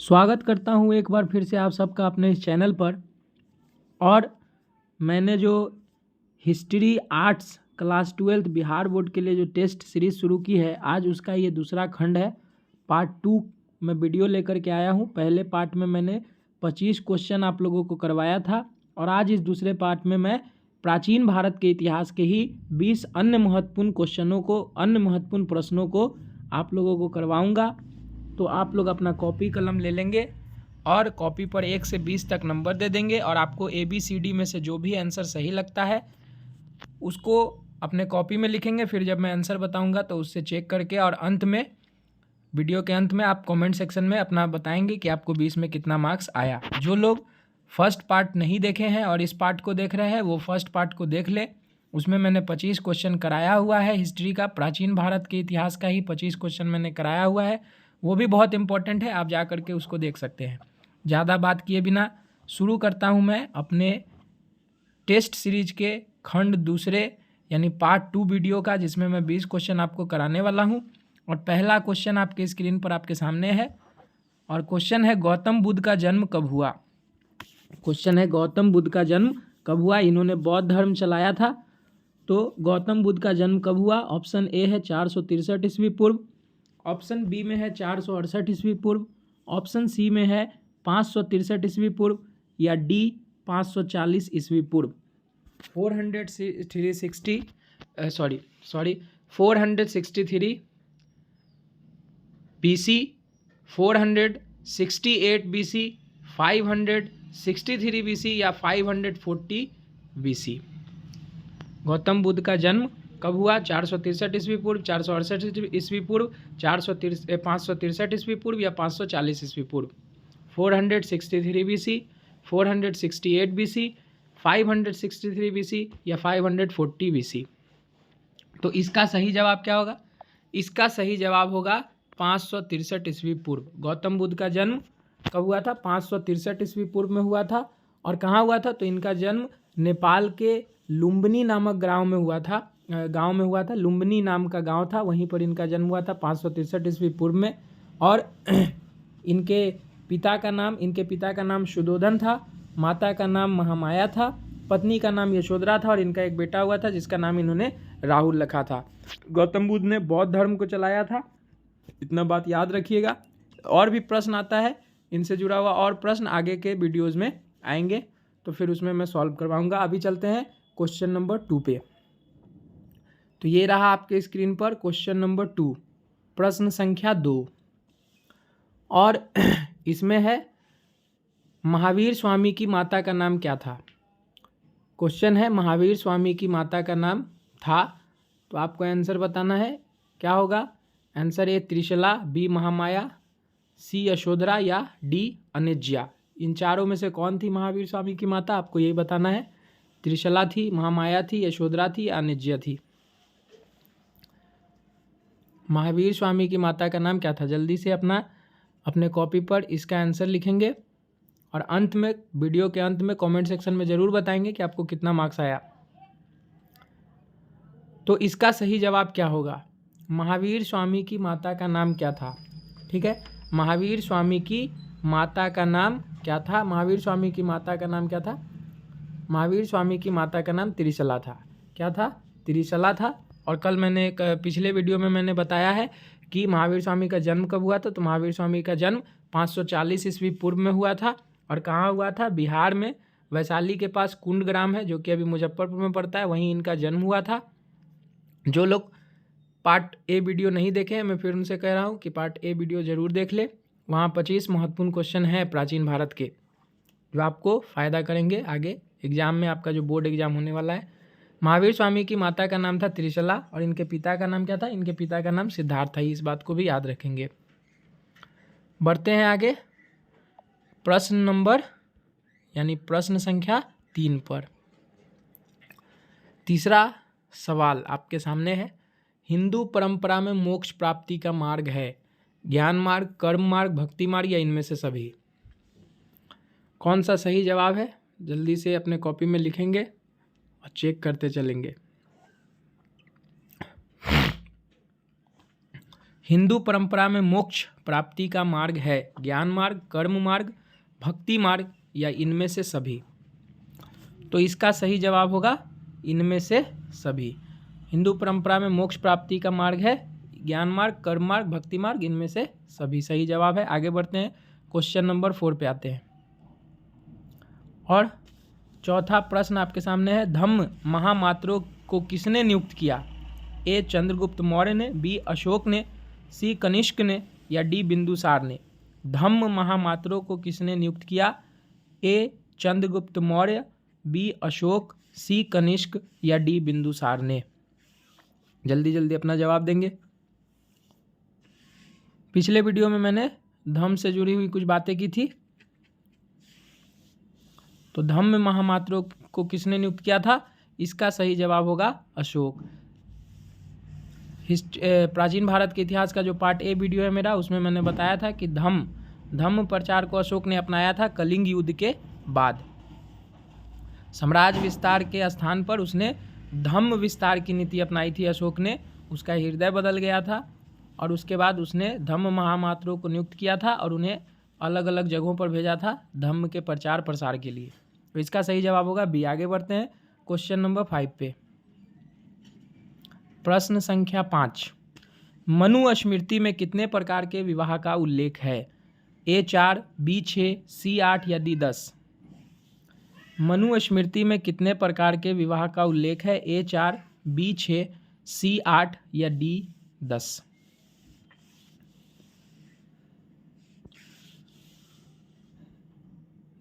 स्वागत करता हूँ एक बार फिर से आप सबका अपने इस चैनल पर। और मैंने जो history arts class 12 Bihar board के लिए जो टेस्ट सीरीज़ शुरू की है, आज उसका ये दूसरा खंड है। पार्ट 2 में वीडियो लेकर के आया हूँ। पहले पार्ट में मैंने 25 क्वेश्चन आप लोगों को करवाया था और आज इस दूसरे पार्ट में मैं प्राचीन भारत के इतिहास के ही 20 अन्य महत्वपूर्ण प्रश्नों को आप लोगों को करवाऊँगा। तो आप लोग अपना कॉपी कलम ले लेंगे और कॉपी पर 1 से 20 तक नंबर दे देंगे और आपको ABCD में से जो भी आंसर सही लगता है उसको अपने कॉपी में लिखेंगे। फिर जब मैं आंसर बताऊंगा तो उससे चेक करके और अंत में, वीडियो के अंत में आप कमेंट सेक्शन में अपना बताएंगे कि आपको 20 में कितना मार्क्स आया। जो लोग फर्स्ट पार्ट नहीं देखे हैं और इस पार्ट को देख रहे हैं वो फर्स्ट पार्ट को देख ले। उसमें मैंने 25 क्वेश्चन कराया हुआ है हिस्ट्री का, प्राचीन भारत के इतिहास का ही 25 क्वेश्चन मैंने कराया हुआ है। वो भी बहुत इंपॉर्टेंट है, आप जा कर के उसको देख सकते हैं। ज़्यादा बात किए बिना शुरू करता हूँ मैं अपने टेस्ट सीरीज के खंड दूसरे यानी पार्ट 2 वीडियो का, जिसमें मैं 20 क्वेश्चन आपको कराने वाला हूँ। और पहला क्वेश्चन आपके स्क्रीन पर आपके सामने है और क्वेश्चन है गौतम बुद्ध का जन्म कब हुआ। क्वेश्चन है गौतम बुद्ध का जन्म कब हुआ। इन्होंने बौद्ध धर्म चलाया था। तो गौतम बुद्ध का जन्म कब हुआ? ऑप्शन ए है 463 ईस्वी पूर्व, ऑप्शन बी में है 468 ईस्वी पूर्व, ऑप्शन सी में है 563 ईस्वी पूर्व या डी 540 ईस्वी पूर्व। 463 BC, 468 BC, 563 BC या 540 BC। गौतम बुद्ध का जन्म कब हुआ? 463 ईस्वी पूर्व, 468 ईस्वी पूर्व, 563 ईस्वी पूर्व या 540 ईस्वी पूर्व। 463 BC, 468 BC, 563 BC या 540 BC। तो इसका सही जवाब क्या होगा? इसका सही जवाब होगा 563 ईस्वी पूर्व। गौतम बुद्ध का जन्म कब हुआ था? 563 ईस्वी पूर्व में हुआ था। और कहाँ हुआ था? तो इनका जन्म नेपाल के लुम्बिनी नामक गांव में हुआ था। लुम्बिनी नाम का गांव था, वहीं पर इनका जन्म हुआ था 563 ईस्वी पूर्व में। और इनके पिता का नाम शुद्धोधन था, माता का नाम महामाया था, पत्नी का नाम यशोधरा था और इनका एक बेटा हुआ था जिसका नाम इन्होंने राहुल रखा था। गौतम बुद्ध ने बौद्ध धर्म को चलाया था, इतना बात याद रखिएगा। और भी प्रश्न आता है इनसे जुड़ा हुआ, और प्रश्न आगे के वीडियोज़ में आएंगे तो फिर उसमें मैं सॉल्व करवाऊंगा। अभी चलते हैं क्वेश्चन नंबर 2 पे। तो ये रहा आपके स्क्रीन पर क्वेश्चन नंबर 2, प्रश्न संख्या 2। और इसमें है महावीर स्वामी की माता का नाम क्या था। क्वेश्चन है महावीर स्वामी की माता का नाम था, तो आपको आंसर बताना है। क्या होगा आंसर? ए त्रिशला, बी महामाया, सी यशोधरा या डी अनिज्या। इन चारों में से कौन थी महावीर स्वामी की माता? आपको यही बताना है। त्रिशला थी, महामाया थी, यशोधरा थी, अनिज्या थी। महावीर स्वामी की माता का नाम क्या था? जल्दी से अपने कॉपी पर इसका आंसर लिखेंगे और अंत में, वीडियो के अंत में कमेंट सेक्शन में ज़रूर बताएंगे कि आपको कितना मार्क्स आया। तो इसका सही जवाब क्या होगा? महावीर स्वामी की माता का नाम क्या था? ठीक है, महावीर स्वामी की माता का नाम क्या था? महावीर स्वामी की माता का नाम क्या था? महावीर स्वामी की माता का नाम त्रिशला था। क्या था? त्रिशला था। और कल मैंने पिछले वीडियो में मैंने बताया है कि महावीर स्वामी का जन्म कब हुआ था। तो महावीर स्वामी का जन्म 540 ईस्वी पूर्व में हुआ था। और कहाँ हुआ था? बिहार में वैशाली के पास कुंड ग्राम है, जो कि अभी मुजफ्फरपुर में पड़ता है, वहीं इनका जन्म हुआ था। जो लोग पार्ट ए वीडियो नहीं देखे हैं, मैं फिर उनसे कह रहा हूँ कि पार्ट ए वीडियो ज़रूर देख ले। वहाँ 25 महत्वपूर्ण क्वेश्चन हैं प्राचीन भारत के, जो आपको फ़ायदा करेंगे आगे एग्जाम में, आपका जो बोर्ड एग्जाम होने वाला है। महावीर स्वामी की माता का नाम था त्रिशला और इनके पिता का नाम क्या था? इनके पिता का नाम सिद्धार्थ था। इस बात को भी याद रखेंगे। बढ़ते हैं आगे प्रश्न संख्या 3 पर। तीसरा सवाल आपके सामने है। हिंदू परंपरा में मोक्ष प्राप्ति का मार्ग है ज्ञान मार्ग, कर्म मार्ग, भक्ति मार्ग या इनमें से सभी। कौन सा सही जवाब है? जल्दी से अपने कॉपी में लिखेंगे और चेक करते चलेंगे। हिंदू परंपरा में मोक्ष प्राप्ति का मार्ग है ज्ञान मार्ग, कर्म मार्ग, भक्ति मार्ग या इनमें से सभी। तो इसका सही जवाब होगा इनमें से सभी। हिंदू परंपरा में मोक्ष प्राप्ति का मार्ग है ज्ञान मार्ग, कर्म मार्ग, भक्ति मार्ग, इनमें से सभी सही जवाब है। आगे बढ़ते हैं, क्वेश्चन नंबर 4 पे आते हैं। और चौथा प्रश्न आपके सामने है, धम्म महामात्रों को किसने नियुक्त किया? ए चंद्रगुप्त मौर्य ने, बी अशोक ने, सी कनिष्क ने या डी बिंदुसार ने। धम्म महामात्रों को किसने नियुक्त किया? ए चंद्रगुप्त मौर्य, बी अशोक, सी कनिष्क या डी बिंदुसार ने। जल्दी जल्दी अपना जवाब देंगे। पिछले वीडियो में मैंने धम्म से जुड़ी हुई कुछ बातें की थी। तो धम्म महामात्रों को किसने नियुक्त किया था? इसका सही जवाब होगा अशोक। प्राचीन भारत के इतिहास का जो पार्ट ए वीडियो है मेरा, उसमें मैंने बताया था कि धम्म प्रचार को अशोक ने अपनाया था कलिंग युद्ध के बाद। साम्राज्य विस्तार के स्थान पर उसने धम्म विस्तार की नीति अपनाई थी अशोक ने। उसका हृदय बदल गया था और उसके बाद उसने धम्म महामात्रों को नियुक्त किया था और उन्हें अलग अलग जगहों पर भेजा था धम्म के प्रचार प्रसार के लिए। तो इसका सही जवाब होगा बी। आगे बढ़ते हैं क्वेश्चन नंबर 5 पे। प्रश्न संख्या 5, मनु स्मृति में कितने प्रकार के विवाह का उल्लेख है? ए 4, बी 6, सी 8 या डी 10। मनु स्मृति में कितने प्रकार के विवाह का उल्लेख है? ए 4, बी 6, सी 8 या डी 10।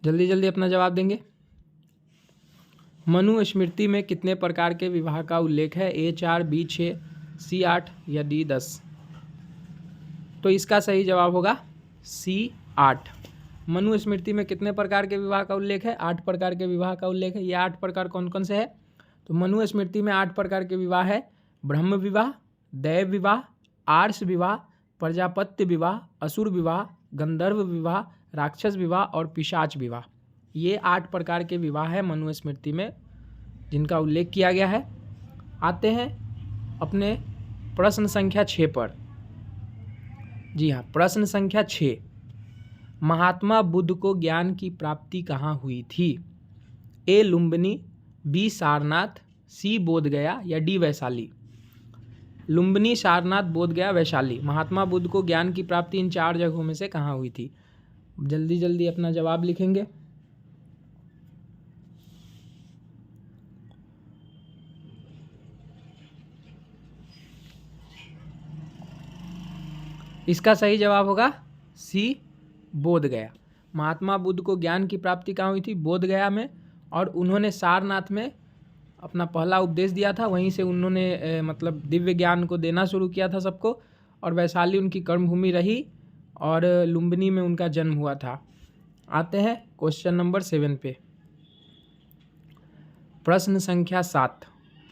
जल्दी जल्दी अपना जवाब देंगे। मनु स्मृति में कितने प्रकार के विवाह का उल्लेख है? ए 4, बी 6, सी 8 या डी 10। तो इसका सही जवाब होगा सी 8। मनु स्मृति में कितने प्रकार के विवाह का उल्लेख है? 8 प्रकार के विवाह का उल्लेख है। ये 8 प्रकार कौन कौन से है? तो मनु स्मृति में 8 प्रकार के विवाह है। ब्रह्म विवाह, दैव विवाह, आर्ष विवाह, प्रजापत्य विवाह, असुर विवाह, गंधर्व विवाह, राक्षस विवाह और पिशाच विवाह। ये 8 प्रकार के विवाह है मनु स्मृति में जिनका उल्लेख किया गया है। आते हैं अपने प्रश्न संख्या 6 पर। जी हाँ, प्रश्न संख्या 6, महात्मा बुद्ध को ज्ञान की प्राप्ति कहाँ हुई थी? ए लुम्बिनी, बी सारनाथ, सी बोधगया या डी वैशाली। लुम्बिनी, सारनाथ, बोधगया, वैशाली। महात्मा बुद्ध को ज्ञान की प्राप्ति इन 4 जगहों में से कहाँ हुई थी? जल्दी जल्दी अपना जवाब लिखेंगे। इसका सही जवाब होगा सी बोधगया। महात्मा बुद्ध को ज्ञान की प्राप्ति कहाँ हुई थी? बोधगया में। और उन्होंने सारनाथ में अपना पहला उपदेश दिया था। वहीं से उन्होंने मतलब दिव्य ज्ञान को देना शुरू किया था सबको। और वैशाली उनकी कर्मभूमि रही और लुम्बिनी में उनका जन्म हुआ था। आते हैं क्वेश्चन नंबर 7 पे। प्रश्न संख्या 7,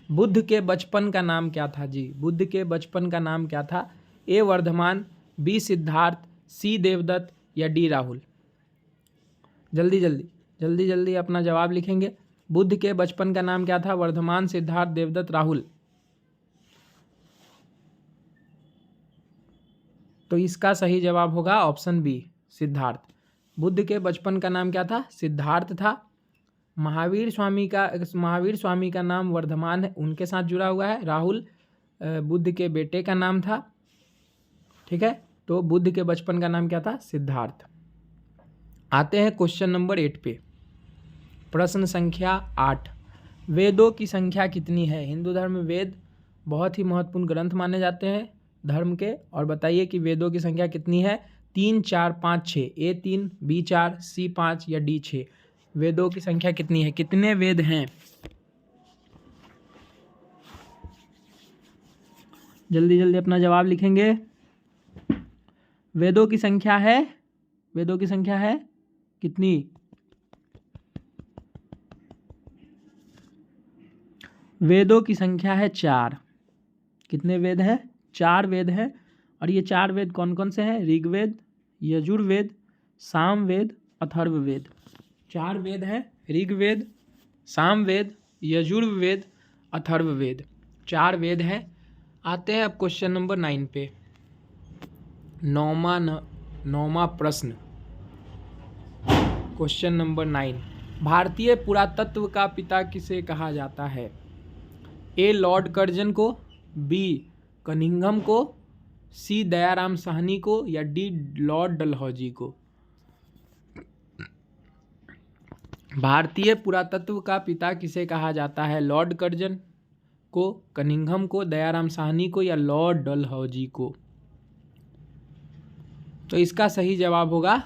बुद्ध के बचपन का नाम क्या था? जी, बुद्ध के बचपन का नाम क्या था? ए वर्धमान, बी सिद्धार्थ, सी देवदत्त या डी राहुल। जल्दी जल्दी अपना जवाब लिखेंगे। बुद्ध के बचपन का नाम क्या था? वर्धमान, सिद्धार्थ, देवदत्त, राहुल। तो इसका सही जवाब होगा ऑप्शन बी, सिद्धार्थ। बुद्ध के बचपन का नाम क्या था? सिद्धार्थ था। महावीर स्वामी का नाम वर्धमान है, उनके साथ जुड़ा हुआ है। राहुल बुद्ध के बेटे का नाम था। ठीक है, तो बुद्ध के बचपन का नाम क्या था? सिद्धार्थ। आते हैं क्वेश्चन नंबर 8 पे। प्रश्न संख्या 8, वेदों की संख्या कितनी है? हिंदू धर्म में वेद बहुत ही महत्वपूर्ण ग्रंथ माने जाते हैं धर्म के। और बताइए कि वेदों की संख्या कितनी है? 3, 4, 5, 6। ए 3, बी 4, सी 5 या डी 6। वेदों की संख्या कितनी है? कितने वेद हैं? जल्दी जल्दी अपना जवाब लिखेंगे। वेदों की संख्या है कितनी? वेदों की संख्या है 4। कितने वेद हैं? 4 वेद हैं। और ये 4 वेद कौन कौन से हैं? ऋग्वेद, यजुर्वेद, सामवेद, अथर्ववेद। 4 वेद हैं, ऋग्वेद, सामवेद, यजुर्वेद, अथर्ववेद। 4 वेद हैं। आते हैं अब क्वेश्चन नंबर 9 पे। नौमा प्रश्न, क्वेश्चन नंबर 9। भारतीय पुरातत्व का पिता किसे कहा जाता है? ए लॉर्ड कर्जन को, बी कनिंघम को, सी दयाराम साहनी को, या डी लॉर्ड डलहौजी को? भारतीय पुरातत्व का पिता किसे कहा जाता है? लॉर्ड कर्जन को, कनिंघम को, दयाराम साहनी को, या लॉर्ड डलहौजी को? तो इसका सही जवाब होगा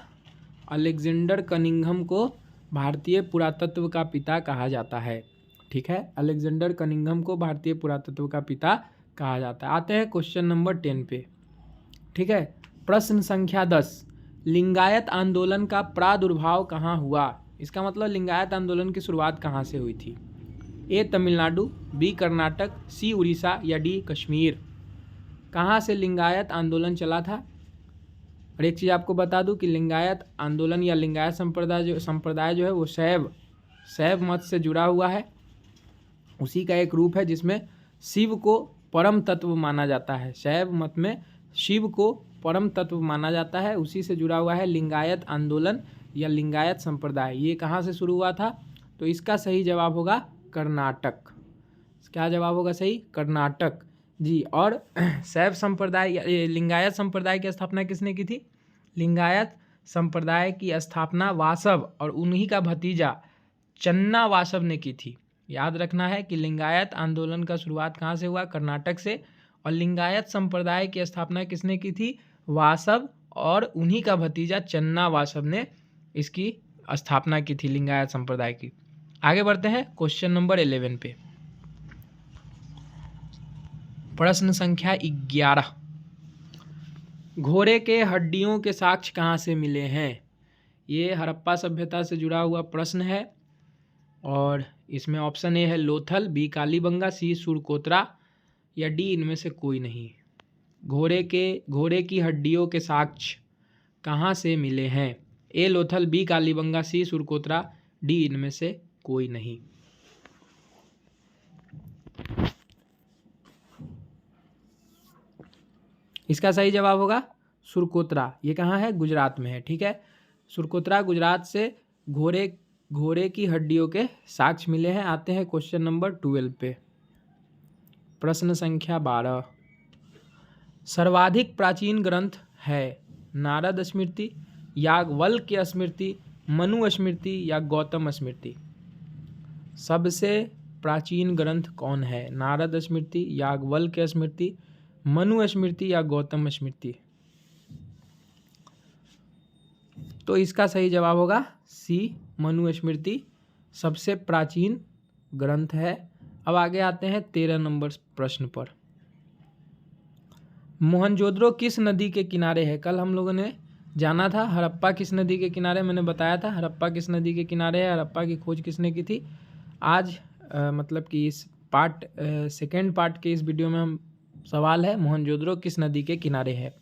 अलेक्जेंडर कनिंघम को भारतीय पुरातत्व का पिता कहा जाता है। ठीक है, अलेक्जेंडर कनिंघम को भारतीय पुरातत्व का पिता कहा जाता है। आते हैं क्वेश्चन नंबर 10 पे। ठीक है, प्रश्न संख्या 10, लिंगायत आंदोलन का प्रादुर्भाव कहाँ हुआ? इसका मतलब लिंगायत आंदोलन की शुरुआत कहाँ से हुई थी? ए तमिलनाडु, बी कर्नाटक, सी उड़ीसा, या डी कश्मीर? कहाँ से लिंगायत आंदोलन चला था? और एक चीज़ आपको बता दूं कि लिंगायत आंदोलन या लिंगायत संप्रदाय जो है वो शैव मत से जुड़ा हुआ है। उसी का एक रूप है जिसमें शिव को परम तत्व माना जाता है। शैव मत में शिव को परम तत्व माना जाता है, उसी से जुड़ा हुआ है लिंगायत आंदोलन या लिंगायत संप्रदाय। ये कहाँ से शुरू हुआ था? तो इसका सही जवाब होगा कर्नाटक। क्या जवाब होगा सही? कर्नाटक जी। और शैव संप्रदाय लिंगायत संप्रदाय की स्थापना किसने की थी? लिंगायत संप्रदाय की स्थापना वासव और उन्हीं का भतीजा चन्ना वासव ने की थी। याद रखना है कि लिंगायत आंदोलन का शुरुआत कहाँ से हुआ? कर्नाटक से। और लिंगायत संप्रदाय की स्थापना किसने की थी? वासव और उन्हीं का भतीजा चन्ना वासव ने इसकी स्थापना की थी लिंगायत संप्रदाय की। आगे बढ़ते हैं क्वेश्चन नंबर 11 पे। प्रश्न संख्या 11, घोड़े के हड्डियों के साक्ष्य कहाँ से मिले हैं? ये हड़प्पा सभ्यता से जुड़ा हुआ प्रश्न है और इसमें ऑप्शन ए है लोथल, बी कालीबंगा, सी सुरकोतरा, या डी इनमें से कोई नहीं। घोड़े की हड्डियों के साक्ष्य कहाँ से मिले हैं? ए लोथल, बी कालीबंगा, सी सुरकोतरा, डी इनमें से कोई नहीं। इसका सही जवाब होगा सुरकोतरा। ये कहाँ है? गुजरात में है। ठीक है, सुरकोतरा गुजरात से घोड़े की हड्डियों के साक्ष्य मिले हैं। आते हैं क्वेश्चन नंबर 12 पे। प्रश्न संख्या 12, सर्वाधिक प्राचीन ग्रंथ है नारद स्मृति, याज्ञवल्क्य स्मृति, मनु स्मृति, या गौतम स्मृति? सबसे प्राचीन ग्रंथ कौन है? नारद स्मृति, याज्ञवल्क्य स्मृति, मनु स्मृति, या गौतम स्मृति? तो इसका सही जवाब होगा सी मनु स्मृति सबसे प्राचीन ग्रंथ है। अब आगे आते हैं 13 नंबर प्रश्न पर। मोहनजोदड़ो किस नदी के किनारे है? कल हम लोगों ने जाना था हड़प्पा किस नदी के किनारे, मैंने बताया था हड़प्पा किस नदी के किनारे है, हड़प्पा की खोज किसने की थी। आज मतलब कि इस सेकेंड पार्ट के इस वीडियो में हम सवाल है मोहनजोदड़ो किस नदी के किनारे है?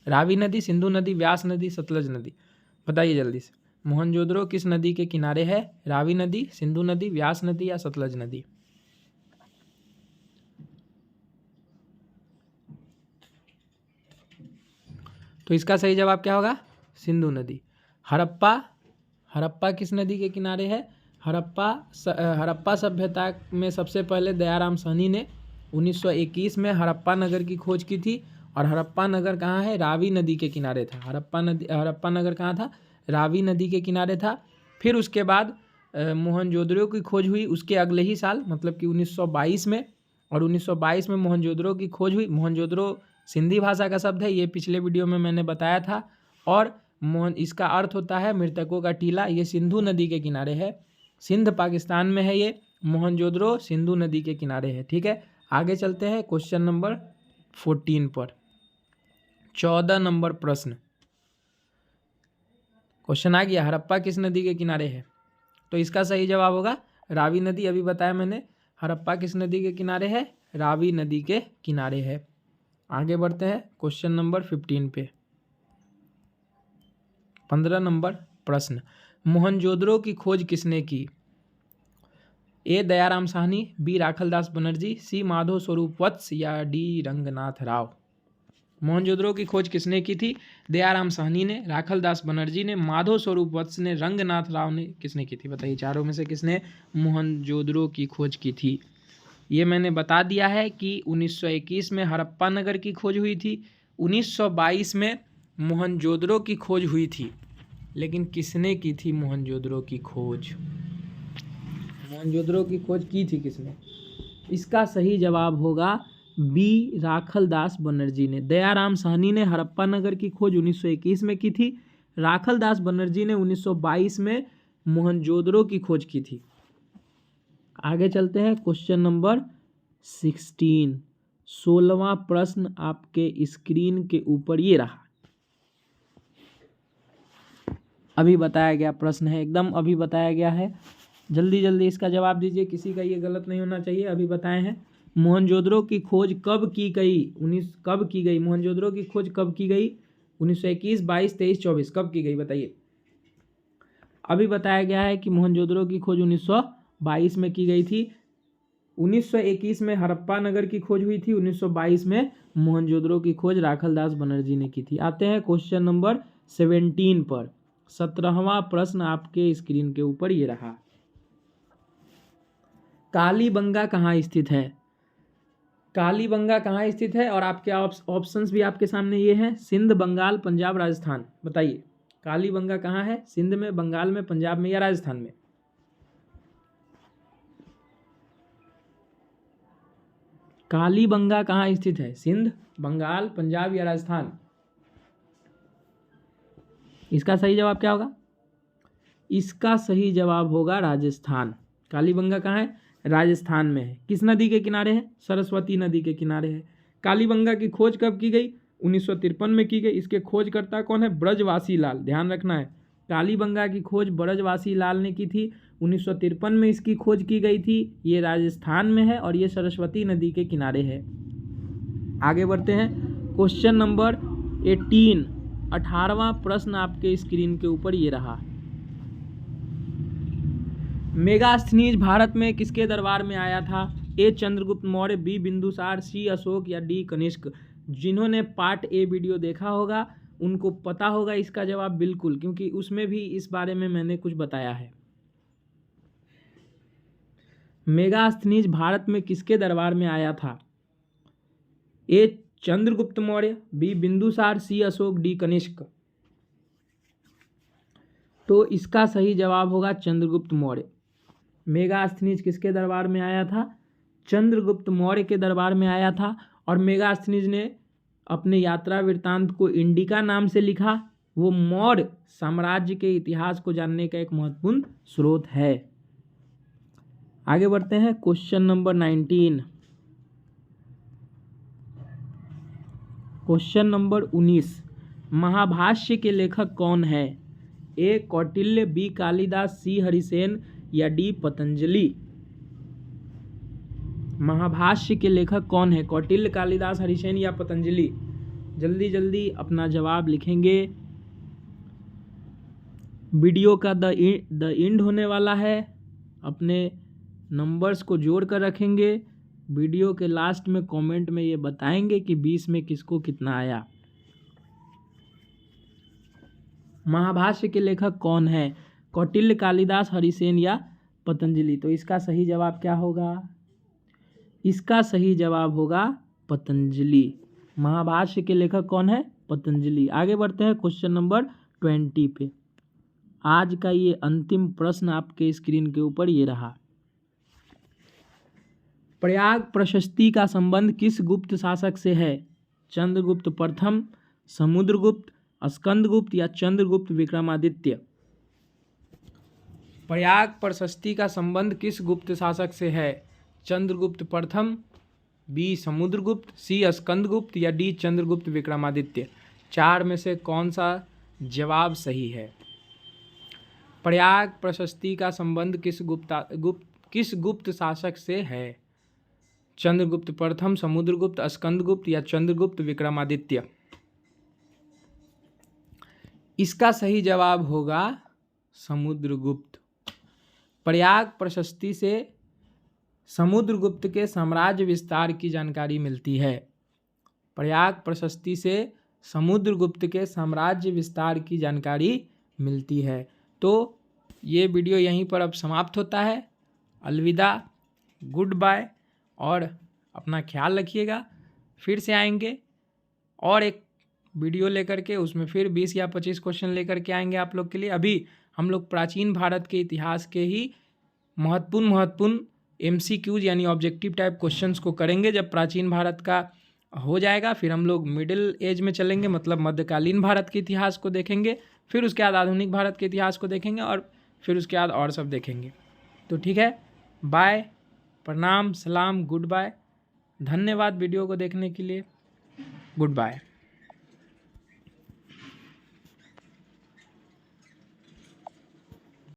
रावी नदी, सिंधु नदी, व्यास नदी, सतलज नदी? बताइए जल्दी से। मोहनजोदड़ो किस नदी के किनारे है? रावी नदी, सिंधु नदी, व्यास नदी, या सतलज नदी? तो इसका सही जवाब क्या होगा? सिंधु नदी। हड़प्पा किस नदी के किनारे है? हड़प्पा सभ्यता में सबसे पहले दयाराम साहनी ने 1921 में हड़प्पा नगर की खोज की थी। और हड़प्पा नगर कहाँ है? रावी नदी के किनारे था। हड़प्पा नगर कहाँ था? रावी नदी के किनारे था। फिर उसके बाद मोहनजोदड़ो की खोज हुई उसके अगले ही साल, मतलब कि 1922 में। और 1922 में मोहनजोदड़ो की खोज हुई। मोहनजोदड़ो सिंधी भाषा का शब्द है, ये पिछले वीडियो में मैंने बताया था। और इसका अर्थ होता है मृतकों का टीला। ये सिंधु नदी के किनारे है, सिंध पाकिस्तान में है ये। मोहनजोदड़ो सिंधु नदी के किनारे है। ठीक है, आगे चलते हैं क्वेश्चन नंबर 14 पर। 14 नंबर प्रश्न, क्वेश्चन आ गया हड़प्पा किस नदी के किनारे है? तो इसका सही जवाब होगा रावी नदी। अभी बताया मैंने हड़प्पा किस नदी के किनारे है? रावी नदी के किनारे है। आगे बढ़ते हैं क्वेश्चन नंबर 15 पे। 15 नंबर प्रश्न, मोहनजोदड़ो की खोज किसने की? ए दयाराम साहनी, बी राखलदास बनर्जी, सी माधव स्वरूप वत्स, या डी रंगनाथ राव? मोहनजोदड़ो की खोज किसने की थी? दयाराम साहनी ने, राखल दास बनर्जी ने, माधव स्वरूप वत्स ने, रंगनाथ राव ने, किसने की थी? बताइए चारों में से किसने मोहनजोदड़ो की खोज की थी? ये मैंने बता दिया है कि 1921 में हड़प्पा नगर की खोज हुई थी, 1922 में मोहनजोदड़ो की खोज हुई थी। लेकिन किसने की थी मोहनजोदड़ो की खोज? मोहनजोदड़ो की खोज की थी किसने? इसका सही जवाब होगा बी, राखल दास बनर्जी ने। दयाराम साहनी ने हड़प्पा नगर की खोज 1921 में की थी, राखल दास बनर्जी ने 1922 में मोहनजोदड़ो की खोज की थी। आगे चलते हैं, क्वेश्चन नंबर 16। 16वां प्रश्न आपके स्क्रीन के ऊपर ये रहा, अभी बताया गया प्रश्न है, एकदम अभी बताया गया है। जल्दी जल्दी इसका जवाब दीजिए, किसी का ये गलत नहीं होना चाहिए। अभी बताए हैं मोहनजोदड़ो की खोज कब की गई? कब की गई मोहनजोदड़ो की खोज कब की गई? 1921, 22, 23, 24 कब की गई बताइए। अभी बताया गया है कि मोहनजोदड़ो की खोज 1922 में की गई थी, 1921 में हड़प्पा नगर की खोज हुई थी, 1922 में मोहनजोदड़ो की खोज राखल दास बनर्जी ने की थी। आते हैं क्वेश्चन नंबर 17 पर। 17वां प्रश्न आपके स्क्रीन के ऊपर ये रहा, कालीबंगा कहाँ स्थित है? कालीबंगा कहाँ स्थित है? और आपके ऑप्शंस भी आपके सामने ये हैं, सिंध, बंगाल, पंजाब, राजस्थान। बताइए कालीबंगा कहाँ है? सिंध में, बंगाल में, पंजाब में या राजस्थान में? कालीबंगा कहाँ स्थित है? सिंध, बंगाल, पंजाब या राजस्थान? इसका सही जवाब क्या होगा? इसका सही जवाब होगा राजस्थान। कालीबंगा कहाँ है? राजस्थान में है। किस नदी के किनारे है? सरस्वती नदी के किनारे है। कालीबंगा की खोज कब की गई? 1953 में की गई। इसके खोजकर्ता कौन है? ब्रजवासी लाल। ध्यान रखना है, कालीबंगा की खोज ब्रजवासी लाल ने की थी, 1953 में इसकी खोज की गई थी। ये राजस्थान में है और ये सरस्वती नदी के किनारे है। आगे बढ़ते हैं, क्वेश्चन नंबर 18। 18वां प्रश्न आपके स्क्रीन के ऊपर ये रहा, मेगास्थनीज भारत में किसके दरबार में आया था? ए चंद्रगुप्त मौर्य, बी बिंदुसार, सी अशोक या डी कनिष्क। जिन्होंने पार्ट ए वीडियो देखा होगा उनको पता होगा इसका जवाब बिल्कुल, क्योंकि उसमें भी इस बारे में मैंने कुछ बताया है। मेगास्थनीज भारत में किसके दरबार में आया था? ए चंद्रगुप्त मौर्य, बी बिंदुसार, सी अशोक, डी कनिष्क। तो इसका सही जवाब होगा चंद्रगुप्त मौर्य। मेगास्थनीज किसके दरबार में आया था? चंद्रगुप्त मौर्य के दरबार में आया था। और मेगास्थनीज ने अपने यात्रा वृत्तांत को इंडिका नाम से लिखा। वो मौर्य साम्राज्य के इतिहास को जानने का एक महत्वपूर्ण स्रोत है। आगे बढ़ते हैं, question number 19। Question number 19। Mahabhashya के लेखक कौन है? ए कौटिल्य, बी कालिदास, सी हरिसेन या डी पतंजलि। महाभाष्य के लेखक कौन है? कौटिल्य, कालिदास, हरिसेन या पतंजलि। जल्दी जल्दी अपना जवाब लिखेंगे। वीडियो का द एंड होने वाला है, अपने नंबर्स को जोड़ कर रखेंगे। वीडियो के लास्ट में कमेंट में ये बताएंगे कि 20 में किसको कितना आया। महाभाष्य के लेखक कौन है? कौटिल्य, कालिदास, हरिसेन या पतंजलि। तो इसका सही जवाब क्या होगा? इसका सही जवाब होगा पतंजलि। महाभाष्य के लेखक कौन है? पतंजलि। आगे बढ़ते हैं क्वेश्चन नंबर 20 पे। आज का ये अंतिम प्रश्न आपके स्क्रीन के ऊपर ये रहा, प्रयाग प्रशस्ति का संबंध किस गुप्त शासक से है? चंद्रगुप्त प्रथम, समुद्रगुप्त, स्कंदगुप्त या चंद्रगुप्त विक्रमादित्य। प्रयाग प्रशस्ति का संबंध किस गुप्त शासक से है? चंद्रगुप्त प्रथम, बी समुद्रगुप्त, सी स्कंदगुप्त या डी चंद्रगुप्त विक्रमादित्य। चार में से कौन सा जवाब सही है? प्रयाग प्रशस्ति का संबंध किस गुप्त शासक से है? चंद्रगुप्त प्रथम, समुद्रगुप्त, स्कंदगुप्त या चंद्रगुप्त विक्रमादित्य। इसका सही जवाब होगा समुद्रगुप्त। प्रयाग प्रशस्ति से समुद्रगुप्त के साम्राज्य विस्तार की जानकारी मिलती है। प्रयाग प्रशस्ति से समुद्रगुप्त के साम्राज्य विस्तार की जानकारी मिलती है। तो ये वीडियो यहीं पर अब समाप्त होता है। अलविदा, गुड बाय, और अपना ख्याल रखिएगा। फिर से आएंगे और एक वीडियो लेकर के, उसमें फिर 20 या 25 क्वेश्चन लेकर के आएंगे आप लोग के लिए। अभी हम लोग प्राचीन भारत के इतिहास के ही महत्वपूर्ण MCQs यानी ऑब्जेक्टिव टाइप क्वेश्चंस को करेंगे। जब प्राचीन भारत का हो जाएगा फिर हम लोग मिडिल एज में चलेंगे, मतलब मध्यकालीन भारत के इतिहास को देखेंगे, फिर उसके बाद आधुनिक भारत के इतिहास को देखेंगे, और फिर उसके बाद और सब देखेंगे। तो ठीक है, बाय, प्रणाम, सलाम, गुड बाय, धन्यवाद वीडियो को देखने के लिए, गुड बाय।